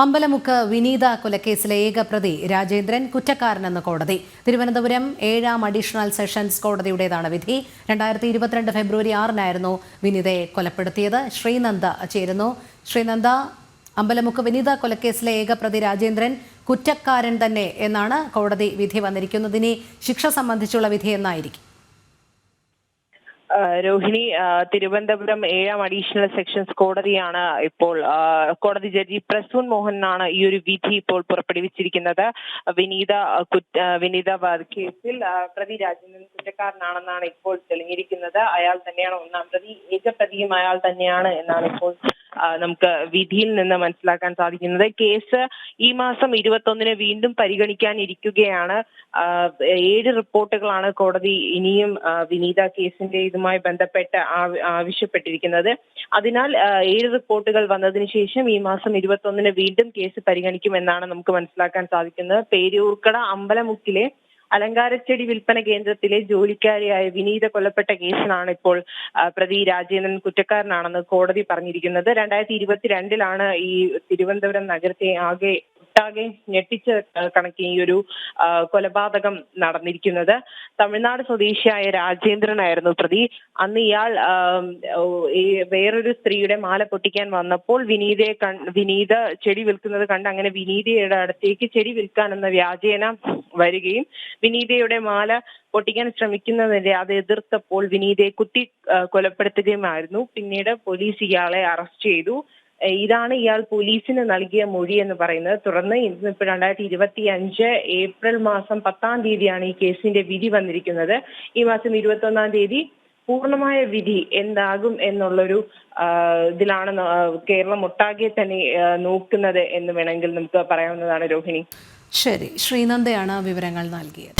അമ്പലമുക്ക് വിനീത കൊലക്കേസിലെ ഏകപ്രതി രാജേന്ദ്രൻ കുറ്റക്കാരനെന്ന് കോടതി. Thiruvananthapuram 7ാം additional sessions കോടതിയുടേതാണ് വിധി. 2022 ഫെബ്രുവരി 6-നായിരുന്നു വിനീതയെ കൊലപ്പെടുത്തിയത്. ശ്രീനന്ദ ചേരുന്നു. ശ്രീനന്ദ, അമ്പലമുക്ക് വിനീത കൊലക്കേസിലെ ഏകപ്രതി രാജേന്ദ്രൻ കുറ്റക്കാരൻ തന്നെ എന്നാണ് കോടതി വിധി വന്നിരിക്കുന്നത്. ഇനി ശിക്ഷ സംബന്ധിച്ചുള്ള വിധി എന്നായിരിക്കും? രോഹിണി, തിരുവനന്തപുരം 7ാം അഡീഷണൽ സെക്ഷൻസ് കോടതിയാണ് ഇപ്പോൾ കോടതി ജഡ്ജി പ്രസൂൺ മോഹനാണ് ഈ ഒരു വിധി ഇപ്പോൾ പുറപ്പെടുവിച്ചിരിക്കുന്നത്. വിനീത കേസിൽ പ്രതി രാജേന്ദ്രൻ കുറ്റക്കാരനാണെന്നാണ് ഇപ്പോൾ തെളിഞ്ഞിരിക്കുന്നത്. അയാൾ തന്നെയാണ് ഒന്നാം പ്രതി, ഏകപ്രതിയും അയാൾ തന്നെയാണ് എന്നാണ് ഇപ്പോൾ നമുക്ക് വിധിയിൽ നിന്ന് മനസ്സിലാക്കാൻ സാധിക്കുന്നത്. കേസ് ഈ മാസം 21-ന് വീണ്ടും പരിഗണിക്കാനിരിക്കുകയാണ്. 7 റിപ്പോർട്ടുകളാണ് കോടതി ഇനിയും വിനീത കേസിന്റെ ഇതുമായി ബന്ധപ്പെട്ട് ആവശ്യപ്പെട്ടിരിക്കുന്നത്. അതിനാൽ 7 റിപ്പോർട്ടുകൾ വന്നതിന് ശേഷം ഈ മാസം 21-ന് വീണ്ടും കേസ് പരിഗണിക്കുമെന്നാണ് നമുക്ക് മനസ്സിലാക്കാൻ സാധിക്കുന്നത്. പേരൂർക്കട അമ്പലമുക്കിലെ അലങ്കാരച്ചെടി വിൽപ്പന കേന്ദ്രത്തിലെ ജോലിക്കാരിയായ വിനീത കൊല്ലപ്പെട്ട കേസിലാണ് ഇപ്പോൾ പ്രതി രാജേന്ദ്രൻ കുറ്റക്കാരനാണെന്ന് കോടതി പറഞ്ഞിരിക്കുന്നത്. 2022-ലാണ് ഈ തിരുവനന്തപുരം നഗരത്തെ ഒട്ടാകെ ഞെട്ടിച്ച കണക്കിന് ഈ ഒരു കൊലപാതകം നടന്നിരിക്കുന്നത്. തമിഴ്നാട് സ്വദേശിയായ രാജേന്ദ്രനായിരുന്നു പ്രതി. അന്ന് ഇയാൾ വേറൊരു സ്ത്രീയുടെ മാല പൊട്ടിക്കാൻ വന്നപ്പോൾ വിനീത ചെടി വിൽക്കുന്നത് കണ്ട് അങ്ങനെ വിനീതയുടെ അടുത്തേക്ക് ചെടി വിൽക്കാനെന്ന വ്യാജേന വരികയും വിനീതയുടെ മാല പൊട്ടിക്കാൻ ശ്രമിക്കുന്നതിനെ അത് എതിർത്തപ്പോൾ വിനീതയെ കുത്തി കൊലപ്പെടുത്തുകയുമായിരുന്നു. പിന്നീട് പോലീസ് ഇയാളെ അറസ്റ്റ് ചെയ്തു. ഇതാണ് ഇയാൾ പോലീസിന് നൽകിയ മൊഴി എന്ന് പറയുന്നത്. തുടർന്ന് ഇന്നിപ്പോൾ 2025 ഏപ്രിൽ മാസം 10-ാം തീയതിയാണ് ഈ കേസിന്റെ വിധി വന്നിരിക്കുന്നത്. ഈ മാസം 21-ാം തീയതി പൂർണ്ണമായ വിധി എന്താകും എന്നുള്ളൊരു ഇതിലാണ് കേരളം ഒട്ടാകെ തന്നെ നോക്കുന്നത് എന്ന് വേണമെങ്കിൽ നമുക്ക് പറയാവുന്നതാണ്. രോഹിണി, ശരി. ശ്രീനന്ദയാണ് വിവരങ്ങൾ നൽകിയത്.